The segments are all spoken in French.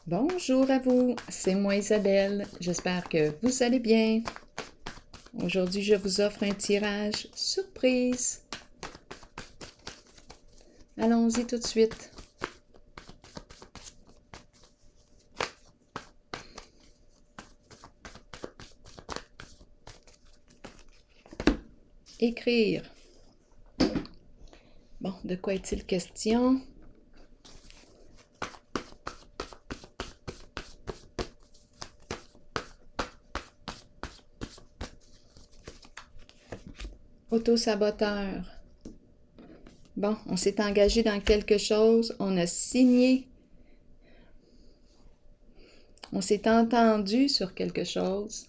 Bonjour à vous, c'est moi Isabelle, j'espère que vous allez bien. Aujourd'hui, je vous offre un tirage surprise. Allons-y tout de suite. Écrire. Bon, de quoi est-il question? Autosaboteur. Bon, on s'est engagé dans quelque chose, on a signé, on s'est entendu sur quelque chose.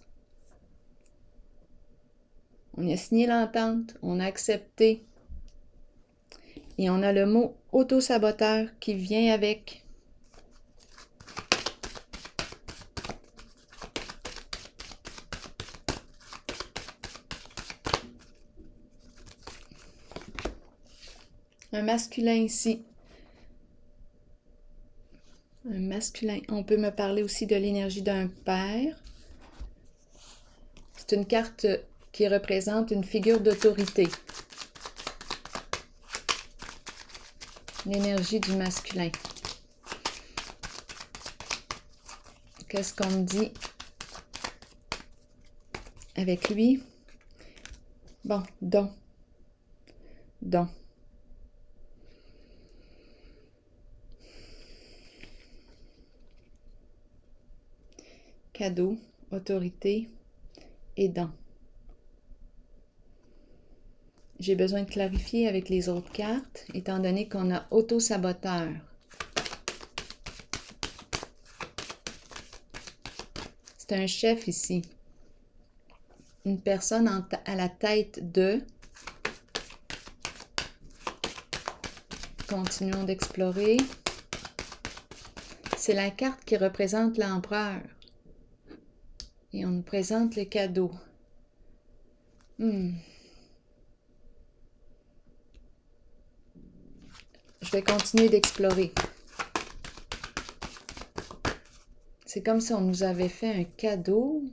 On a signé l'entente, on a accepté. Et on a le mot autosaboteur qui vient avec. Un masculin ici. Un masculin. On peut me parler aussi de l'énergie d'un père. C'est une carte qui représente une figure d'autorité. L'énergie du masculin. Qu'est-ce qu'on me dit avec lui? Bon, don. Don. Cadeau, autorité et don. J'ai besoin de clarifier avec les autres cartes, étant donné qu'on a autosaboteur. C'est un chef ici. Une personne à la tête de. Continuons d'explorer. C'est la carte qui représente l'empereur. Et on nous présente le cadeau. Je vais continuer d'explorer. C'est comme si on nous avait fait un cadeau.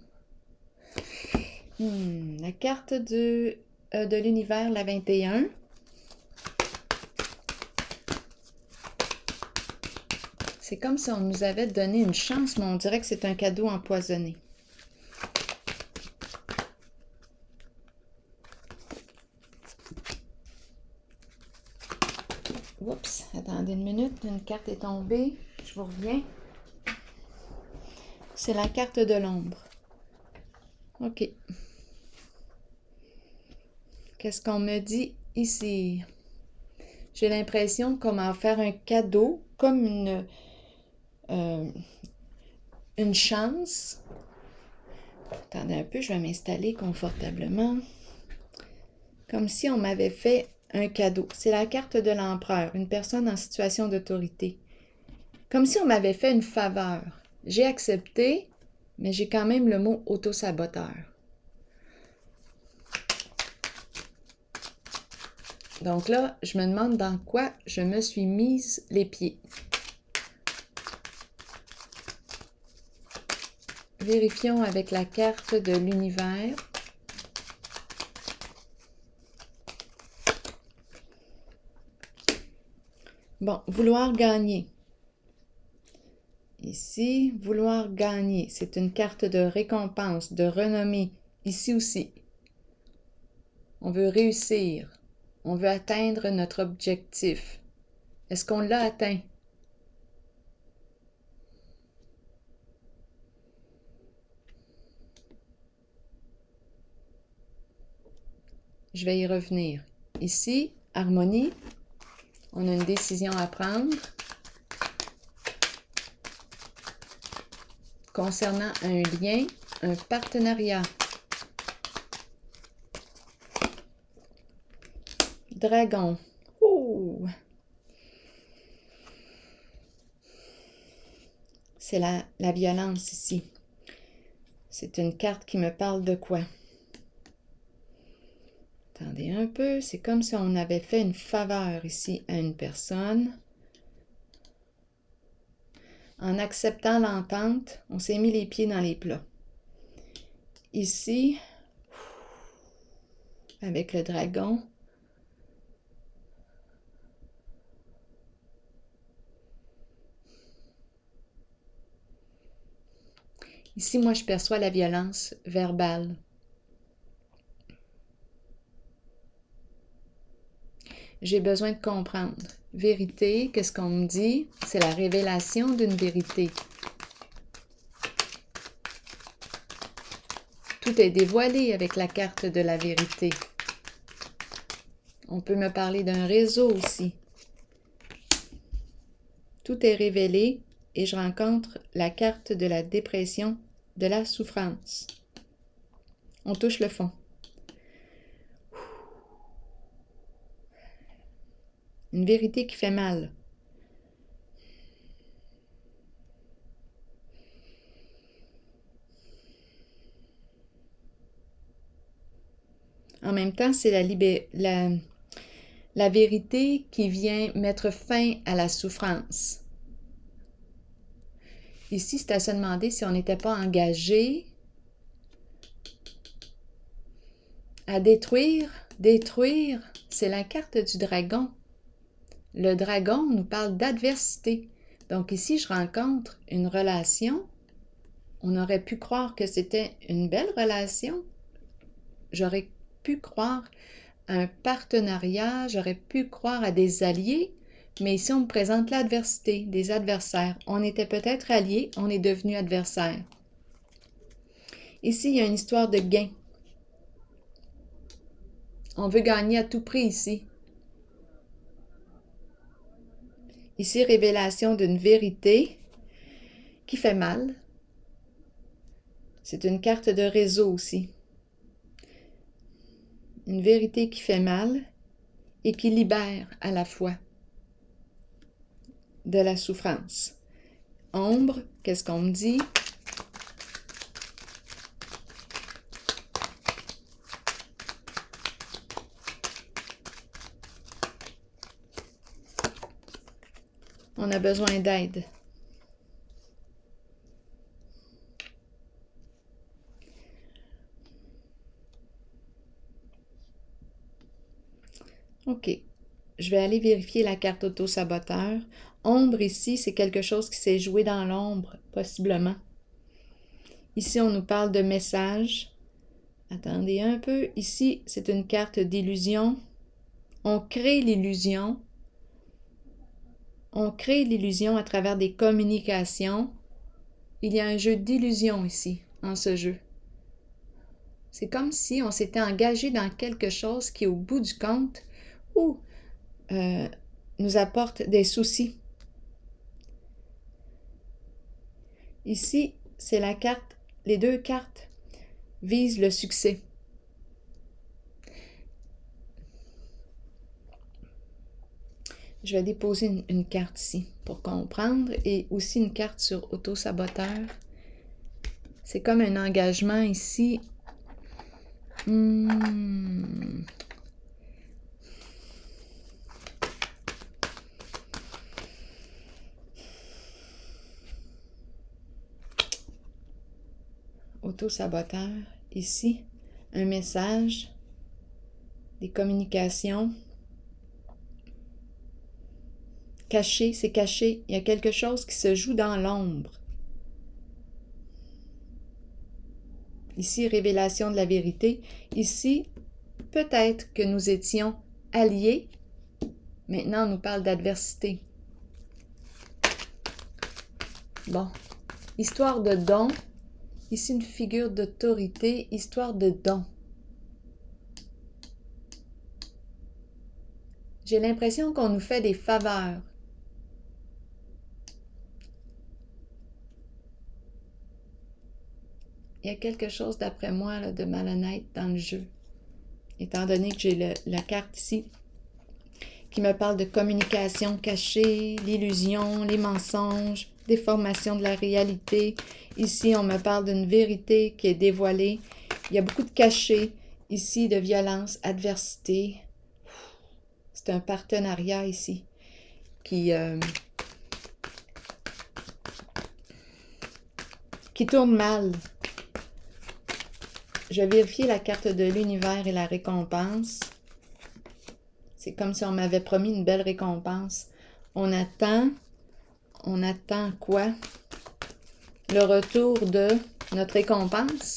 La carte de l'univers, la 21. C'est comme si on nous avait donné une chance, mais on dirait que c'est un cadeau empoisonné. Oups, attendez une minute, une carte est tombée. Je vous reviens. C'est la carte de l'ombre. OK. Qu'est-ce qu'on me dit ici? J'ai l'impression qu'on m'a offert un cadeau, comme une chance. Attendez un peu, je vais m'installer confortablement. Comme si on m'avait fait un cadeau. C'est la carte de l'empereur, une personne en situation d'autorité. Comme si on m'avait fait une faveur. J'ai accepté, mais j'ai quand même le mot autosaboteur. Donc là, je me demande dans quoi je me suis mise les pieds. Vérifions avec la carte de l'univers. Bon, vouloir gagner. Ici, vouloir gagner. C'est une carte de récompense, de renommée. Ici aussi. On veut réussir. On veut atteindre notre objectif. Est-ce qu'on l'a atteint? Je vais y revenir. Ici, harmonie. On a une décision à prendre. Concernant un lien, un partenariat. Dragon. Ouh! C'est la violence ici. C'est une carte qui me parle de quoi? Attendez un peu, c'est comme si on avait fait une faveur ici à une personne. En acceptant l'entente, on s'est mis les pieds dans les plats. Ici, avec le dragon, ici, moi, je perçois la violence verbale. J'ai besoin de comprendre. Vérité, qu'est-ce qu'on me dit? C'est la révélation d'une vérité. Tout est dévoilé avec la carte de la vérité. On peut me parler d'un réseau aussi. Tout est révélé et je rencontre la carte de la dépression, de la souffrance. On touche le fond. Une vérité qui fait mal. En même temps, c'est la vérité qui vient mettre fin à la souffrance. Ici, c'est à se demander si on n'était pas engagé à détruire. Détruire, c'est la carte du dragon. Le dragon nous parle d'adversité. Donc ici, je rencontre une relation. On aurait pu croire que c'était une belle relation. J'aurais pu croire à un partenariat, j'aurais pu croire à des alliés, mais ici, on me présente l'adversité, des adversaires. On était peut-être alliés, on est devenu adversaires. Ici, il y a une histoire de gain. On veut gagner à tout prix ici. Ici, révélation d'une vérité qui fait mal. C'est une carte de réseau aussi. Une vérité qui fait mal et qui libère à la fois de la souffrance. Ombre, qu'est-ce qu'on me dit? On a besoin d'aide. OK. Je vais aller vérifier la carte auto-saboteur. Ombre ici, c'est quelque chose qui s'est joué dans l'ombre, possiblement. Ici, on nous parle de message. Attendez un peu. Ici, c'est une carte d'illusion. On crée l'illusion. On crée l'illusion à travers des communications. Il y a un jeu d'illusion ici, en ce jeu. C'est comme si on s'était engagé dans quelque chose qui, au bout du compte, nous apporte des soucis. Ici, c'est la carte, les deux cartes visent le succès. Je vais déposer une carte ici pour comprendre et aussi une carte sur auto-saboteur. C'est comme un engagement ici. Auto-saboteur, ici, un message, des communications. Caché, c'est caché. Il y a quelque chose qui se joue dans l'ombre. Ici, révélation de la vérité. Ici, peut-être que nous étions alliés. Maintenant, on nous parle d'adversité. Bon. Histoire de don. Ici, une figure d'autorité. Histoire de don. J'ai l'impression qu'on nous fait des faveurs. Il y a quelque chose, d'après moi, là, de malhonnête dans le jeu. Étant donné que j'ai la carte ici qui me parle de communication cachée, l'illusion, les mensonges, déformation de la réalité. Ici, on me parle d'une vérité qui est dévoilée. Il y a beaucoup de cachets ici, de violence, adversité. C'est un partenariat ici qui qui tourne mal. Je vais vérifier la carte de l'univers et la récompense. C'est comme si on m'avait promis une belle récompense. On attend quoi? Le retour de notre récompense.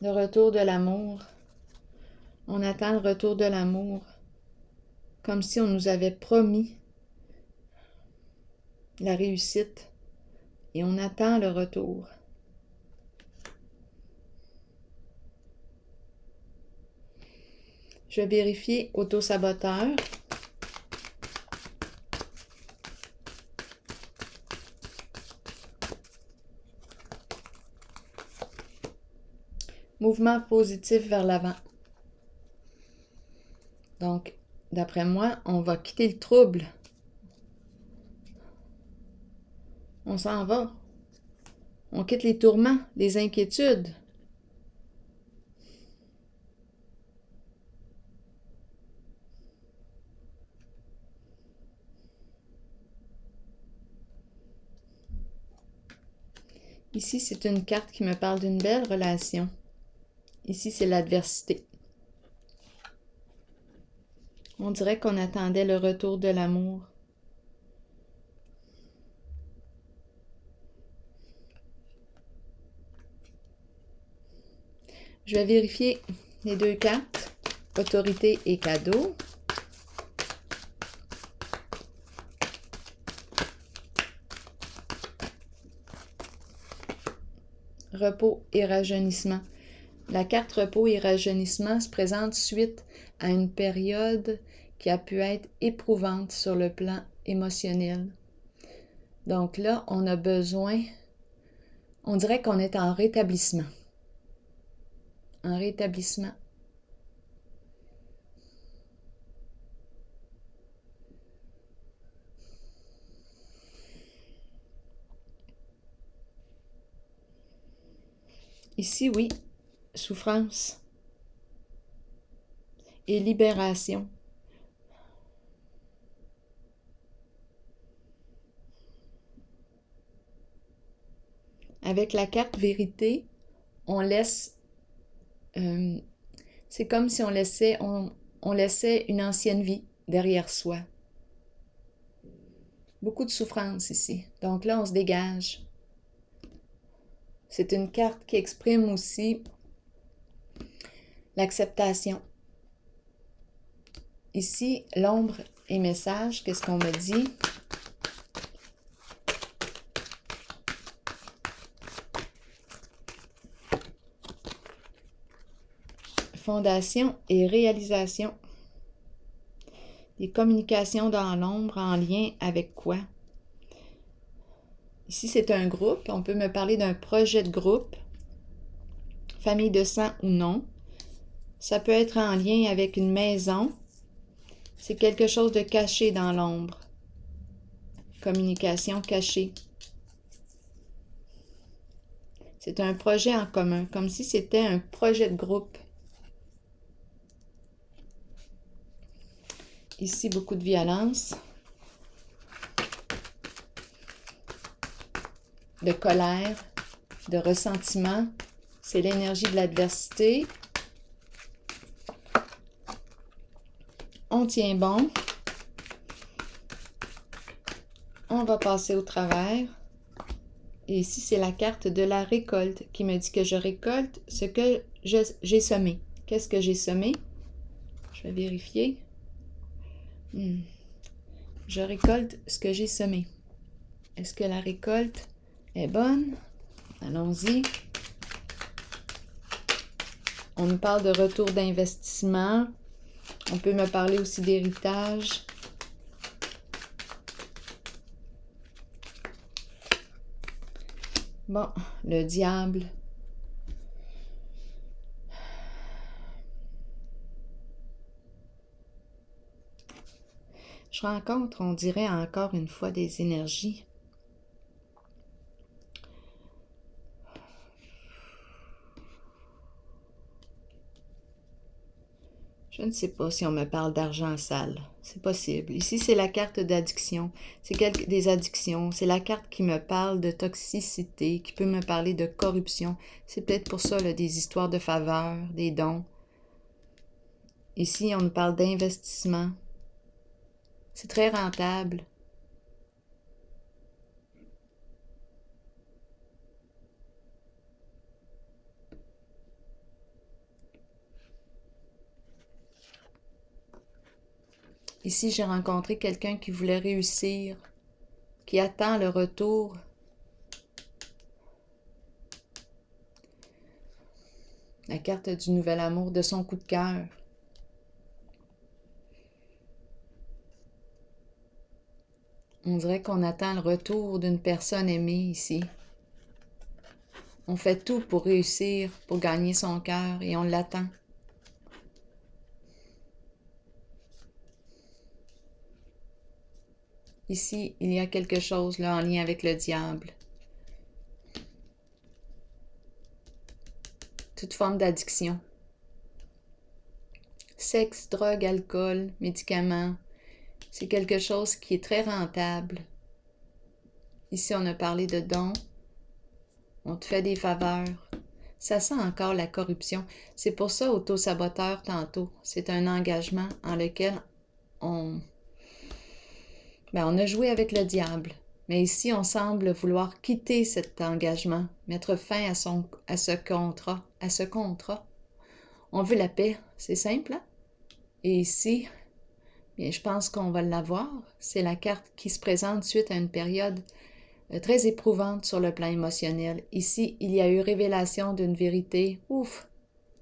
Le retour de l'amour. On attend le retour de l'amour. Comme si on nous avait promis la réussite. Et on attend le retour. Je vais vérifier auto-saboteur. Mouvement positif vers l'avant. Donc, d'après moi, on va quitter le trouble. On s'en va. On quitte les tourments, les inquiétudes. Ici, c'est une carte qui me parle d'une belle relation. Ici, c'est l'adversité. On dirait qu'on attendait le retour de l'amour. Je vais vérifier les deux cartes, autorité et cadeau. Repos et rajeunissement. La carte repos et rajeunissement se présente suite à une période qui a pu être éprouvante sur le plan émotionnel. Donc là, on a besoin, on dirait qu'on est en rétablissement. En rétablissement. Ici, oui, souffrance et libération. Avec la carte vérité, on laisse, c'est comme si on laissait une ancienne vie derrière soi. Beaucoup de souffrance ici. Donc là, on se dégage. C'est une carte qui exprime aussi l'acceptation. Ici, l'ombre et message, qu'est-ce qu'on me dit? Fondation et réalisation. Des communications dans l'ombre en lien avec quoi? Ici, c'est un groupe. On peut me parler d'un projet de groupe, famille de sang ou non. Ça peut être en lien avec une maison. C'est quelque chose de caché dans l'ombre. Communication cachée. C'est un projet en commun, comme si c'était un projet de groupe. Ici, beaucoup de violence, de colère, de ressentiment. C'est l'énergie de l'adversité. On tient bon. On va passer au travers. Et ici, c'est la carte de la récolte qui me dit que je récolte ce que j'ai semé. Qu'est-ce que j'ai semé? Je vais vérifier. Je récolte ce que j'ai semé. Est-ce que la récolte est bonne? Allons-y. On nous parle de retour d'investissement. On peut me parler aussi d'héritage. Bon, le diable. Je rencontre, on dirait encore une fois, des énergies. Je ne sais pas si on me parle d'argent sale. C'est possible. Ici, c'est la carte d'addiction. C'est des addictions. C'est la carte qui me parle de toxicité, qui peut me parler de corruption. C'est peut-être pour ça, là, des histoires de faveur, des dons. Ici, on nous parle d'investissement. C'est très rentable. Ici, j'ai rencontré quelqu'un qui voulait réussir, qui attend le retour. La carte du nouvel amour, de son coup de cœur. On dirait qu'on attend le retour d'une personne aimée ici. On fait tout pour réussir, pour gagner son cœur, et on l'attend. Ici, il y a quelque chose là en lien avec le diable. Toute forme d'addiction. Sexe, drogue, alcool, médicaments. C'est quelque chose qui est très rentable. Ici, on a parlé de dons. On te fait des faveurs. Ça sent encore la corruption. C'est pour ça, auto-saboteur, tantôt. C'est un engagement en lequel on a joué avec le diable. Mais ici, on semble vouloir quitter cet engagement, mettre fin à ce contrat. On veut la paix. C'est simple, hein? Et ici, bien, je pense qu'on va l'avoir. C'est la carte qui se présente suite à une période très éprouvante sur le plan émotionnel. Ici, il y a eu révélation d'une vérité. Ouf!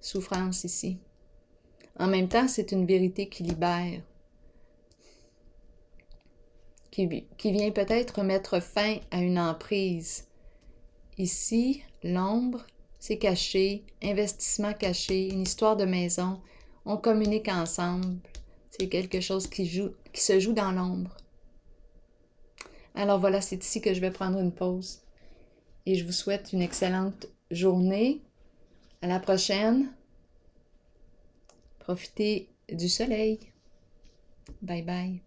Souffrance ici. En même temps, c'est une vérité qui libère, qui vient peut-être mettre fin à une emprise. Ici, l'ombre, c'est caché, investissement caché, une histoire de maison. On communique ensemble. C'est quelque chose qui se joue dans l'ombre. Alors voilà, c'est ici que je vais prendre une pause. Et je vous souhaite une excellente journée. À la prochaine. Profitez du soleil. Bye bye.